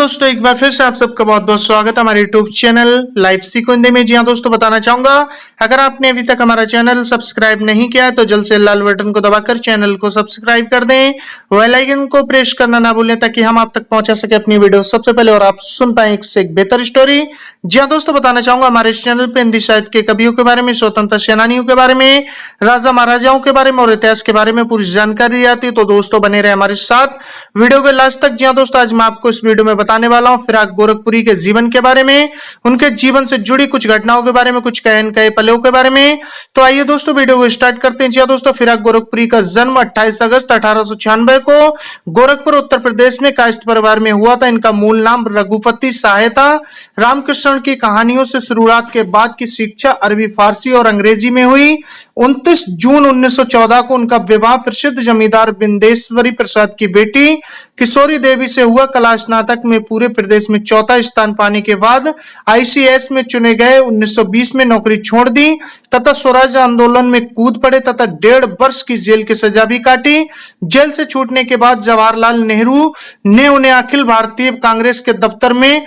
दोस्तों, एक बार फिर से आप सबका बहुत बहुत स्वागत है हमारे यूट्यूब चैनल लाइफ सीखो हिंदी में। जी हाँ दोस्तों, बताना चाहूंगा अगर आपने अभी तक हमारा चैनल सब्सक्राइब नहीं किया है तो जल्द से लाल बटन को दबाकर चैनल को सब्सक्राइब कर दें, बेल आइकन को प्रेस करना ना भूलें ताकि हम आप तक पहुंचा सके अपनी वीडियो सबसे पहले और आप सुन पाए एक से एक बेहतर स्टोरी। जी हाँ दोस्तों, बताना चाहूंगा हमारे इस चैनल पे हिंदी साहित्य के कवियों के बारे में, स्वतंत्रता सेनानियों के बारे में, राजा महाराजाओं के बारे में और इतिहास के बारे में पूरी जानकारी दी जाती है। तो दोस्तों बने रहे हमारे साथ वीडियो के लास्ट तक। जी हाँ दोस्तों, आज मैं आपको इस वीडियो में बताने वाला हूं फिराक गोरखपुरी के जीवन के बारे में, उनके जीवन से जुड़ी कुछ घटनाओं के बारे में, कुछ कहे अनकहे पलों के बारे में। तो आइए दोस्तों वीडियो को स्टार्ट करते हैं। जी हाँ दोस्तों, फिराक गोरखपुरी का जन्म 28 अगस्त 1896 को गोरखपुर उत्तर प्रदेश में कायस्थ परिवार में हुआ था। इनका मूल नाम रघुपति साहे था। रामकृष्ण की कहानियों से शुरुआत के बाद की शिक्षा अरबी, फारसी और अंग्रेजी में हुई। 29 जून 1914 को उनका विवाह प्रसिद्ध जमींदार बिंदेश्वरी प्रसाद की बेटी किशोरी देवी से हुआ। कला स्नातक में पूरे प्रदेश में चौथा स्थान पाने के बाद आईसीएस में चुने गए। 1920 में नौकरी छोड़ दी तथा स्वराज आंदोलन में कूद पड़े तथा 1.5 वर्ष की जेल की सजा भी काटी। जेल से छूटने के बाद जवाहरलाल नेहरू ने उन्हें अखिल भारतीय कांग्रेस के दफ्तर में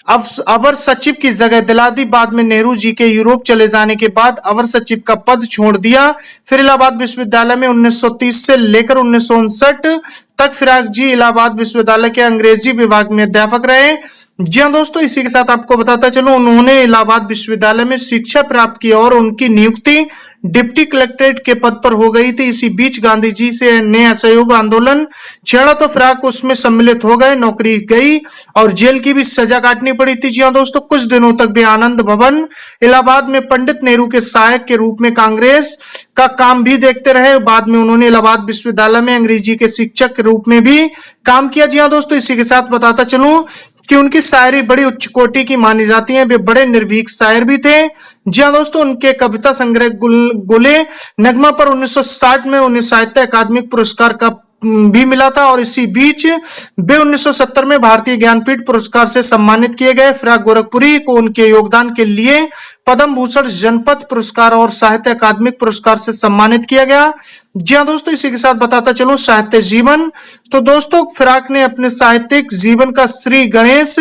अवर सचिव की जगह दिला दी। बाद में नेहरू जी के यूरोप चले जाने के बाद अवर सचिव का पद छोड़ दिया। फिर इलाहाबाद विश्वविद्यालय में 1930 से लेकर 1959 तक फिराक जी इलाहाबाद विश्वविद्यालय के अंग्रेजी विभाग में अध्यापक रहे। जी हाँ दोस्तों, इसी के साथ आपको बताता चलूं उन्होंने इलाहाबाद विश्वविद्यालय में शिक्षा प्राप्त की और उनकी नियुक्ति डिप्टी कलेक्ट्रेट के पद पर हो गई थी। इसी बीच गांधी जी से ने असहयोग आंदोलन छेड़ा तो फिराक उसमें सम्मिलित हो गए। नौकरी गई और जेल की भी सजा काटनी पड़ी थी। जी हाँ दोस्तों, कुछ दिनों तक भी आनंद भवन इलाहाबाद में पंडित नेहरू के सहायक के रूप में कांग्रेस का काम भी देखते रहे। बाद में उन्होंने इलाहाबाद विश्वविद्यालय में अंग्रेजी के शिक्षक के रूप में भी काम किया। जी हाँ दोस्तों, इसी के साथ बताता चलूं कि उनकी शायरी बड़ी उच्च कोटि की मानी जाती है। वे बड़े निर्भीक शायर भी थे। जी हाँ दोस्तों, उनके कविता संग्रह गुले नगमा पर 1960 में उन्हें साहित्य अकादमी पुरस्कार का भी मिला था और इसी बीच वे 1970 में भारतीय ज्ञानपीठ पुरस्कार से सम्मानित किए गए। फिराक गोरखपुरी को उनके योगदान के लिए पद्म भूषण, जनपद पुरस्कार और साहित्य अकादमिक पुरस्कार से सम्मानित किया गया। जी हाँ दोस्तों, इसी के साथ बताता चलूं साहित्य जीवन। तो दोस्तों, फिराक ने अपने साहित्यिक जीवन का श्री गणेश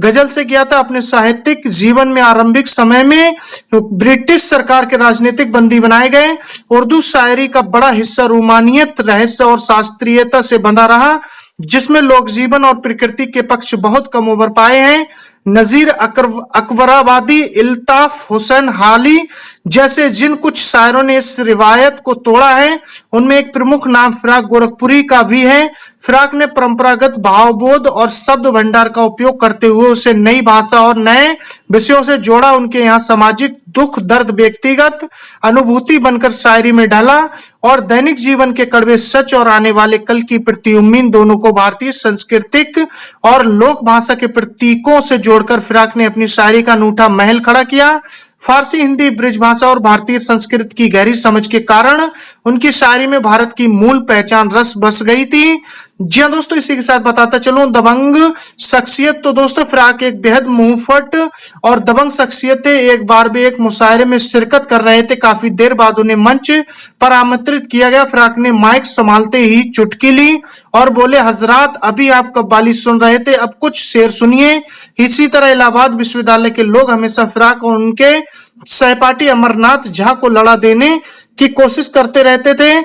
गजल से किया था। अपने साहित्यिक जीवन में आरंभिक समय में ब्रिटिश सरकार के राजनीतिक बंदी बनाए गए। उर्दू शायरी का बड़ा हिस्सा रूमानियत, रहस्य और शास्त्रीयता से बंधा रहा, जिसमें लोक जीवन और प्रकृति के पक्ष बहुत कम उभर पाए हैं। नजीर अकबराबादी, इल्ताफ हुसैन हाली जैसे जिन कुछ शायरों ने इस रिवायत को तोड़ा है, उनमें एक प्रमुख नाम फिराक गोरखपुरी का भी है। फिराक ने परंपरागत भावबोध और शब्द भंडार का उपयोग करते हुए उसे नई भाषा और नए विषयों से जोड़ा। उनके यहाँ सामाजिक दुख दर्द व्यक्तिगत अनुभूति बनकर शायरी में ढला और दैनिक जीवन के कड़वे सच और आने वाले कल की प्रति उम्मीद दोनों को भारतीय सांस्कृतिक और लोक भाषा के प्रतीकों से जोड़कर फिराक ने अपनी शायरी का अनूठा महल खड़ा किया। फारसी, हिंदी, ब्रिज भाषा और भारतीय संस्कृति की गहरी समझ के कारण उनकी शायरी में भारत की मूल पहचान रस बस गई थी। जी हाँ दोस्तों, इसी के साथ बताता चलूं दबंग शख्सियत। तो दोस्तों, फिराक एक बेहद मुंहफट और दबंग शख्सियत थे। एक बार भी एक मुशायरे में शिरकत कर रहे थे। काफी देर बाद उन्हें मंच पर आमंत्रित किया गया। फिराक ने माइक संभालते ही चुटकी ली और बोले, हजरात अभी आप कव्वाली सुन रहे थे, अब कुछ शेर सुनिए। इसी तरह इलाहाबाद विश्वविद्यालय के लोग हमेशा फिराक और उनके सहपाठी अमरनाथ झा को लड़ा देने की कोशिश करते रहते थे।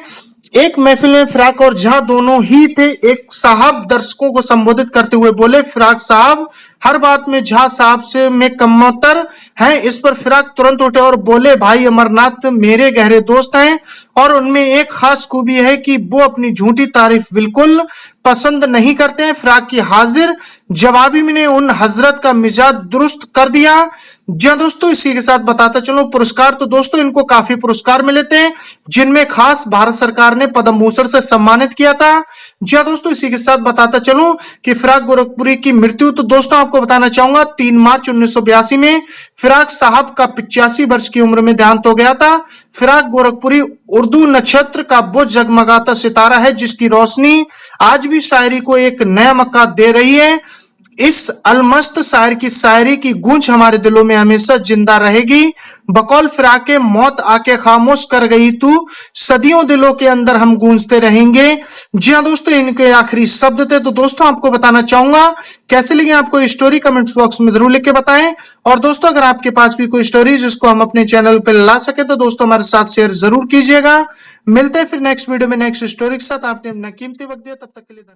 एक महफिल में फिराक और झा दोनों ही थे। एक साहब दर्शकों को संबोधित करते हुए बोले, फिराक साहब हर बात में झा साहब से में कमतर हैं। इस पर फिराक तुरंत उठे और बोले, भाई अमरनाथ मेरे गहरे दोस्त हैं और उनमें एक खास खूबी है कि वो अपनी झूठी तारीफ बिल्कुल पसंद नहीं करते हैं। फिराक की हाजिर जवाबी में उन हजरत का मिजाज दुरुस्त कर दिया। जी हाँ दोस्तों, इसी के साथ बताता चलो पुरस्कार। तो दोस्तों, इनको काफी पुरस्कार मिले थे, जिनमें खास भारत सरकार ने पद्म भूषण से सम्मानित किया था। जी हाँ दोस्तों, इसी के साथ बताता चलूं कि फिराक गोरखपुरी की मृत्यु, तो दोस्तों आपको बताना चाहूंगा 3 मार्च 1982 में फिराक साहब का 85 वर्ष की उम्र में देहांत हो गया था। फिराक गोरखपुरी उर्दू नक्षत्र का वो जगमगाता सितारा है जिसकी रोशनी आज भी शायरी को एक नया मक्का दे रही है। इस अलमस्त शायर की शायरी की गूंज हमारे दिलों में हमेशा जिंदा रहेगी। बकौल फिराके मौत आके खामोश कर गई तू, सदियों दिलों के अंदर हम गूंजते रहेंगे। जी हाँ दोस्तों, इनके आखिरी शब्द थे। तो दोस्तों आपको बताना चाहूंगा कैसे लगी आपको स्टोरी, कमेंट्स बॉक्स में जरूर लिख के बताएं। और दोस्तों अगर आपके पास भी कोई स्टोरी जिसको हम अपने चैनल पर ला सके तो दोस्तों हमारे साथ शेयर जरूर कीजिएगा। मिलते हैं फिर नेक्स्ट वीडियो में नेक्स्ट स्टोरी के साथ। आपने अपना कीमती वक्त दिया, तब तक के लिए धन्यवाद।